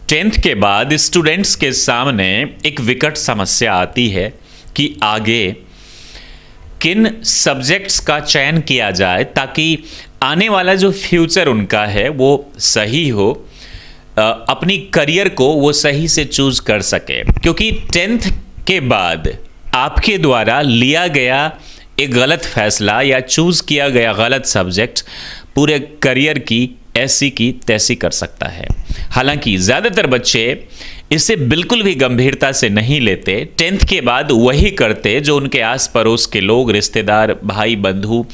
Tenth के बाद students के सामने एक विकट समस्या आती है कि आगे किन सब्जेक्ट्स का चयन किया जाए ताकि आने वाला जो फ्यूचर उनका है वो सही हो, अपनी करियर को वो सही से चूज कर सके। क्योंकि टेंथ के बाद आपके द्वारा लिया गया एक गलत फैसला या चूज किया गया गलत सब्जेक्ट पूरे करियर की ऐसी की तैसी कर सकता है। हालांकि ज़्यादातर बच्चे इसे बिल्कुल भी गंभीरता से नहीं लेते। टेंथ के बाद वही करते जो उनके आस पड़ोस के लोग, रिश्तेदार, भाई बंधु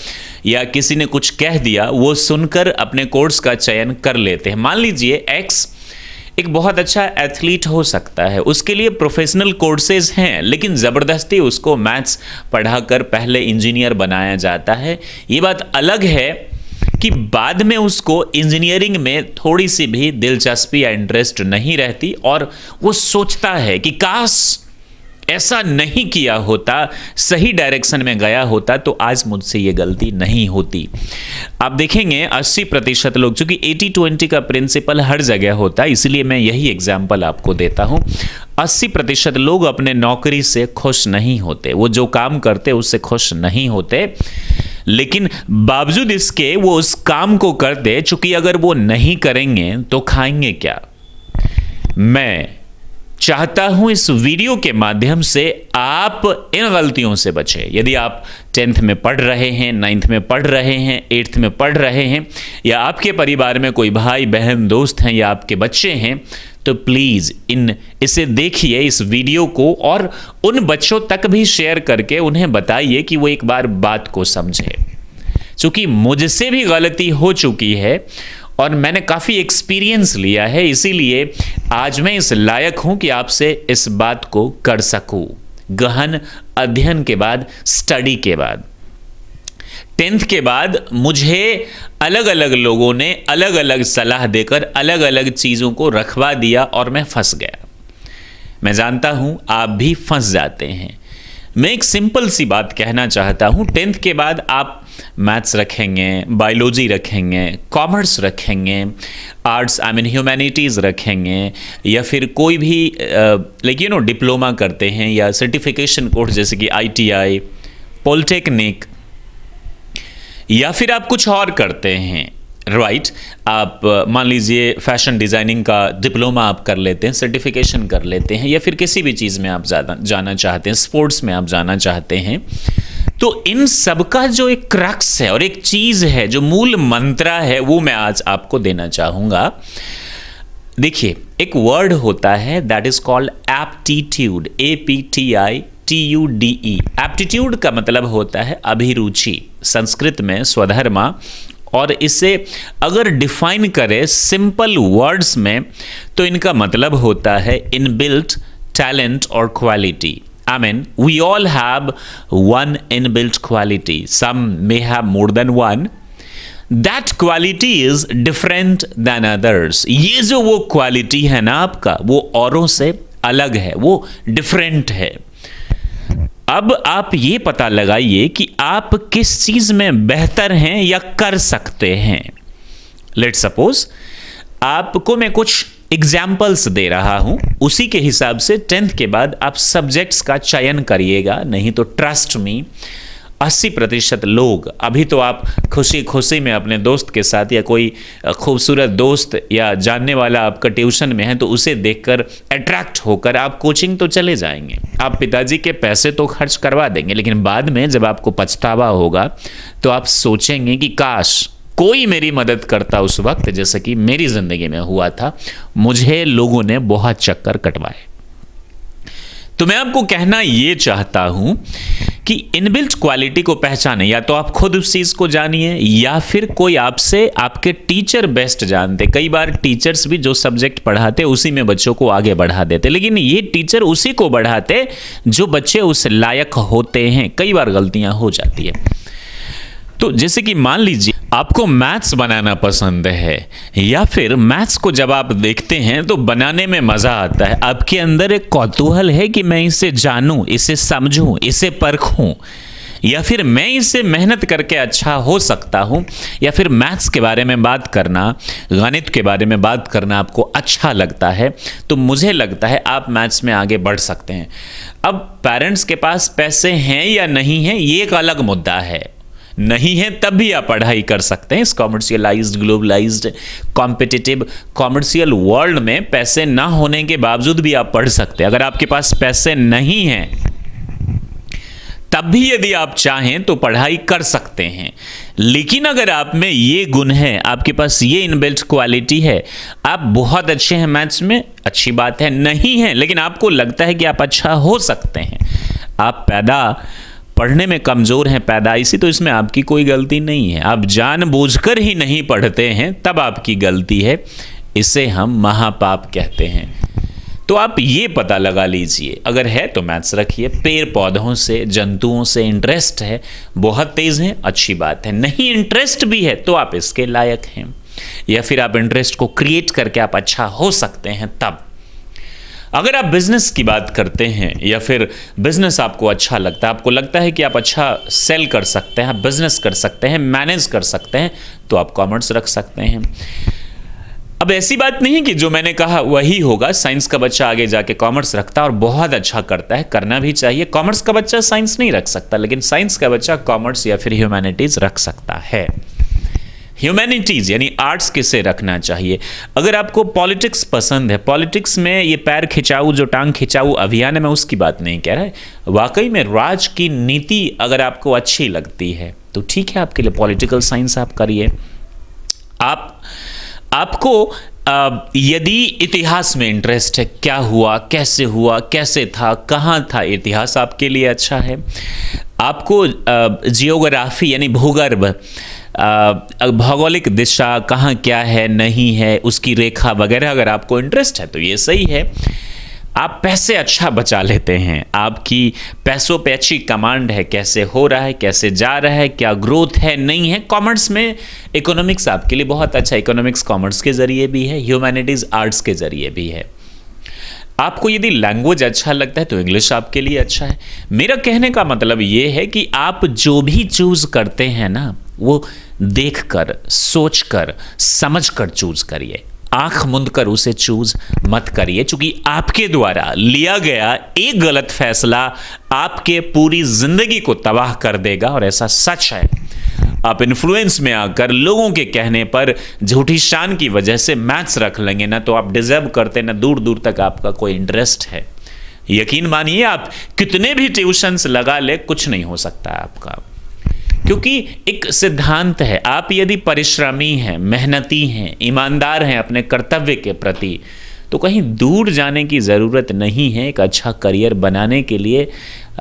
या किसी ने कुछ कह दिया, वो सुनकर अपने कोर्स का चयन कर लेते हैं। मान लीजिए एक्स एक बहुत अच्छा एथलीट हो सकता है, उसके लिए प्रोफेशनल कोर्सेज हैं, लेकिन ज़बरदस्ती उसको मैथ्स पढ़ाकर पहले इंजीनियर बनाया जाता है। ये बात अलग है कि बाद में उसको इंजीनियरिंग में थोड़ी सी भी दिलचस्पी या इंटरेस्ट नहीं रहती और वो सोचता है कि काश ऐसा नहीं किया होता, सही डायरेक्शन में गया होता तो आज मुझसे ये गलती नहीं होती। आप देखेंगे 80% लोग, चूंकि 80-20 का प्रिंसिपल हर जगह होता है, इसलिए मैं यही एग्जाम्पल आपको देता हूं। 80% लोग अपने नौकरी से खुश नहीं होते, वो जो काम करते उससे खुश नहीं होते, लेकिन बावजूद इसके वो उस काम को करते, चूंकि अगर वो नहीं करेंगे तो खाएंगे क्या। मैं चाहता हूं इस वीडियो के माध्यम से आप इन गलतियों से बचें। यदि आप 10th में पढ़ रहे हैं, 9th में पढ़ रहे हैं, 8th में पढ़ रहे हैं, या आपके परिवार में कोई भाई बहन दोस्त हैं या आपके बच्चे हैं, तो प्लीज़ इसे देखिए, इस वीडियो को, और उन बच्चों तक भी शेयर करके उन्हें बताइए कि वो एक बार बात को समझे। चूँकि मुझसे भी गलती हो चुकी है और मैंने काफ़ी एक्सपीरियंस लिया है, इसीलिए आज मैं इस लायक हूं कि आपसे इस बात को कर सकूं। गहन अध्ययन के बाद, स्टडी के बाद, 10th के बाद मुझे अलग अलग लोगों ने अलग अलग सलाह देकर अलग अलग चीज़ों को रखवा दिया और मैं फंस गया। मैं जानता हूं आप भी फंस जाते हैं। मैं एक सिंपल सी बात कहना चाहता हूं, 10th के बाद आप मैथ्स रखेंगे, बायोलॉजी रखेंगे, कॉमर्स रखेंगे, आर्ट्स ह्यूमैनिटीज़ रखेंगे, या फिर कोई भी डिप्लोमा करते हैं या सर्टिफिकेशन कोर्स जैसे कि ITI, पॉलिटेक्निक, या फिर आप कुछ और करते हैं, राइट। आप मान लीजिए फैशन डिज़ाइनिंग का डिप्लोमा आप कर लेते हैं, सर्टिफिकेशन कर लेते हैं, या फिर किसी भी चीज़ में आप जाना चाहते हैं, स्पोर्ट्स में आप जाना चाहते हैं, तो इन सब का जो एक क्रक्स है और एक चीज़ है, जो मूल मंत्रा है, वो मैं आज आपको देना चाहूँगा। देखिए, एक वर्ड होता है that is called aptitude, APTITUDE। Aptitude का मतलब होता है अभिरुचि, संस्कृत में स्वधर्मा, और इसे अगर डिफाइन करें सिंपल वर्ड्स में तो इनका मतलब होता है इनबिल्ट टैलेंट और quality. I mean, we all have one inbuilt quality. Some may have more than one. That quality is different than others. ये जो वो क्वालिटी है ना आपका, वो औरों से अलग है, वो डिफरेंट है। अब आप ये पता लगाइए कि आप किस चीज़ में बेहतर हैं या कर सकते हैं। लेट्स सपोज आपको मैं कुछ एग्जाम्पल्स दे रहा हूं, उसी के हिसाब से 10th के बाद आप सब्जेक्ट्स का चयन करिएगा। नहीं तो ट्रस्ट मी, 80% लोग, अभी तो आप खुशी खुशी में अपने दोस्त के साथ या कोई खूबसूरत दोस्त या जानने वाला आपका ट्यूशन में है तो उसे देखकर अट्रैक्ट होकर आप कोचिंग तो चले जाएंगे, आप पिताजी के पैसे तो खर्च करवा देंगे, लेकिन बाद में जब आपको पछतावा होगा तो आप सोचेंगे कि काश कोई मेरी मदद करता उस वक्त, जैसा कि मेरी ज़िंदगी में हुआ था। मुझे लोगों ने बहुत चक्कर कटवाए। तो मैं आपको कहना ये चाहता हूं कि इनबिल्ट क्वालिटी को पहचानें। या तो आप खुद उस चीज़ को जानिए या फिर कोई आपसे आपके टीचर बेस्ट जानते। कई बार टीचर्स भी जो सब्जेक्ट पढ़ाते उसी में बच्चों को आगे बढ़ा देते, लेकिन ये टीचर उसी को बढ़ाते जो बच्चे उस लायक होते हैं। कई बार गलतियां हो जाती है। तो जैसे कि मान लीजिए आपको मैथ्स बनाना पसंद है, या फिर मैथ्स को जब आप देखते हैं तो बनाने में मज़ा आता है, आपके अंदर एक कौतूहल है कि मैं इसे जानूं, इसे समझूं, इसे परखूं। या फिर मैं इससे मेहनत करके अच्छा हो सकता हूँ, या फिर मैथ्स के बारे में बात करना, गणित के बारे में बात करना आपको अच्छा लगता है, तो मुझे लगता है आप मैथ्स में आगे बढ़ सकते हैं। अब पेरेंट्स के पास पैसे हैं या नहीं हैं, ये एक अलग मुद्दा है। नहीं है तब भी आप पढ़ाई कर सकते हैं। इस कॉमर्शियलाइज्ड, ग्लोबलाइज्ड, कॉम्पिटिटिव, कॉमर्शियल वर्ल्ड में पैसे ना होने के बावजूद भी आप पढ़ सकते हैं। अगर आपके पास पैसे नहीं हैं तब भी यदि आप चाहें तो पढ़ाई कर सकते हैं। लेकिन अगर आप में ये गुण है, आपके पास ये इनबिल्ट क्वालिटी है, आप बहुत अच्छे हैं मैथ्स में, अच्छी बात है। नहीं है लेकिन आपको लगता है कि आप अच्छा हो सकते हैं, आप पैदा पढ़ने में कमज़ोर हैं पैदाइशी, तो इसमें आपकी कोई गलती नहीं है। आप जानबूझकर ही नहीं पढ़ते हैं तब आपकी गलती है, इसे हम महापाप कहते हैं। तो आप ये पता लगा लीजिए, अगर है तो मैथ्स रखिए। पेड़ पौधों से, जंतुओं से इंटरेस्ट है, बहुत तेज़ है, अच्छी बात है। नहीं इंटरेस्ट भी है तो आप इसके लायक हैं, या फिर आप इंटरेस्ट को क्रिएट करके आप अच्छा हो सकते हैं तब। अगर आप बिजनेस की बात करते हैं या फिर बिजनेस आपको अच्छा लगता है, आपको लगता है कि आप अच्छा सेल कर सकते हैं, आप बिजनेस कर सकते हैं, मैनेज कर सकते हैं, तो आप कॉमर्स रख सकते हैं। अब ऐसी बात नहीं कि जो मैंने कहा वही होगा। साइंस का बच्चा आगे जाके कॉमर्स रखता है और बहुत अच्छा करता है, करना भी चाहिए। कॉमर्स का बच्चा साइंस नहीं रख सकता, लेकिन साइंस का बच्चा कॉमर्स या फिर ह्यूमैनिटीज रख सकता है। ह्यूमैनिटीज यानी आर्ट्स किसे रखना चाहिए? अगर आपको पॉलिटिक्स पसंद है, पॉलिटिक्स में ये पैर खिंचाऊ, जो टांग खिंचाऊ अभियान है, मैं उसकी बात नहीं कह रहा है। वाकई में राज की नीति अगर आपको अच्छी लगती है तो ठीक है, आपके लिए पॉलिटिकल साइंस आप करिए। आपको यदि इतिहास में इंटरेस्ट है, क्या हुआ, कैसे था, कहाँ था, इतिहास आपके लिए अच्छा है। आपको जियोग्राफी यानी भूगर्भ, भौगोलिक दिशा कहाँ क्या है नहीं है, उसकी रेखा वगैरह अगर आपको इंटरेस्ट है तो ये सही है। आप पैसे अच्छा बचा लेते हैं, आपकी पैसों पे अच्छी कमांड है, कैसे हो रहा है, कैसे जा रहा है, क्या ग्रोथ है नहीं है। कॉमर्स में इकोनॉमिक्स आपके लिए बहुत अच्छा, इकोनॉमिक्स कॉमर्स के जरिए भी है, ह्यूमैनिटीज आर्ट्स के जरिए भी है। आपको यदि लैंग्वेज अच्छा लगता है तो इंग्लिश आपके लिए अच्छा है। मेरा कहने का मतलब ये है कि आप जो भी चूज करते हैं ना, वो देखकर, सोचकर, समझकर चूज करिए। आंख मूंद कर उसे चूज मत करिए, क्योंकि आपके द्वारा लिया गया एक गलत फैसला आपके पूरी जिंदगी को तबाह कर देगा, और ऐसा सच है। आप इन्फ्लुएंस में आकर लोगों के कहने पर झूठी शान की वजह से मैथ्स रख लेंगे ना, तो आप डिजर्व करते ना दूर दूर तक आपका कोई इंटरेस्ट है। यकीन मानिए, आप कितने भी ट्यूशन्स लगा ले, कुछ नहीं हो सकता आपका, क्योंकि एक सिद्धांत है, आप यदि परिश्रमी हैं, मेहनती हैं, ईमानदार हैं अपने कर्तव्य के प्रति, तो कहीं दूर जाने की ज़रूरत नहीं है एक अच्छा करियर बनाने के लिए,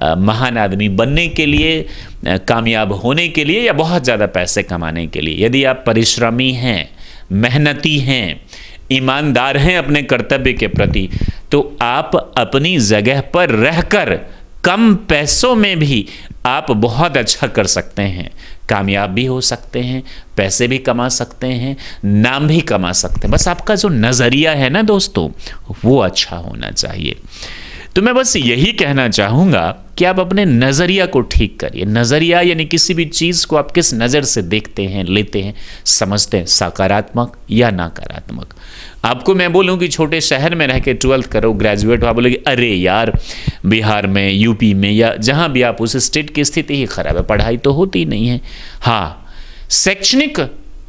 महान आदमी बनने के लिए, कामयाब होने के लिए, या बहुत ज़्यादा पैसे कमाने के लिए। यदि आप परिश्रमी हैं, मेहनती हैं, ईमानदार हैं अपने कर्तव्य के प्रति, तो आप अपनी जगह पर रहकर कम पैसों में भी आप बहुत अच्छा कर सकते हैं, कामयाब भी हो सकते हैं, पैसे भी कमा सकते हैं, नाम भी कमा सकते हैं। बस आपका जो नज़रिया है ना दोस्तों, वो अच्छा होना चाहिए। तो मैं बस यही कहना चाहूँगा कि आप अपने नज़रिया को ठीक करिए। नज़रिया यानी किसी भी चीज़ को आप किस नज़र से देखते हैं, लेते हैं, समझते हैं, सकारात्मक या नकारात्मक। आपको मैं बोलूं कि छोटे शहर में रह के 12th करो, ग्रेजुएट हो, आप बोलोगे अरे यार बिहार में, यूपी में, या जहां भी आप, उस स्टेट की स्थिति ही खराब है, पढ़ाई तो होती नहीं है। हाँ, शैक्षणिक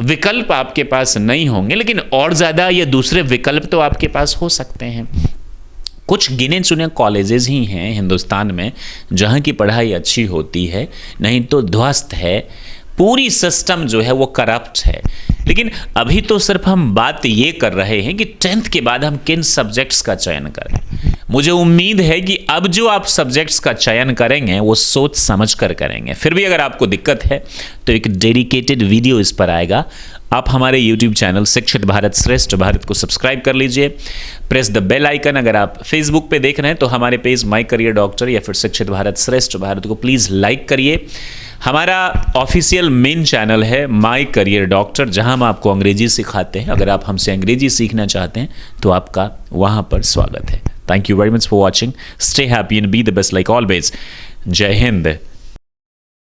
विकल्प आपके पास नहीं होंगे, लेकिन और ज़्यादा ये दूसरे विकल्प तो आपके पास हो सकते हैं। कुछ गिने चुने कॉलेजेस ही हैं हिंदुस्तान में जहाँ की पढ़ाई अच्छी होती है, नहीं तो ध्वस्त है। पूरी सिस्टम जो है वो करप्ट है। लेकिन अभी तो सिर्फ हम बात ये कर रहे हैं कि 10th के बाद हम किन सब्जेक्ट्स का चयन करें। मुझे उम्मीद है कि अब जो आप सब्जेक्ट्स का चयन करेंगे वो सोच समझ कर करेंगे। फिर भी अगर आपको दिक्कत है तो एक डेडिकेटेड वीडियो इस पर आएगा। आप हमारे YouTube चैनल शिक्षित भारत श्रेष्ठ भारत को सब्सक्राइब कर लीजिए, प्रेस द बेल आइकन। अगर आप फेसबुक पे देख रहे हैं तो हमारे पेज माई करियर डॉक्टर या फिर शिक्षित भारत श्रेष्ठ भारत को प्लीज़ लाइक करिए। हमारा ऑफिशियल मेन चैनल है माई करियर डॉक्टर, जहां हम आपको अंग्रेजी सिखाते हैं। अगर आप हमसे अंग्रेजी सीखना चाहते हैं तो आपका वहां पर स्वागत है। Thank you very much for watching. Stay happy and be the best like always. जय हिंद।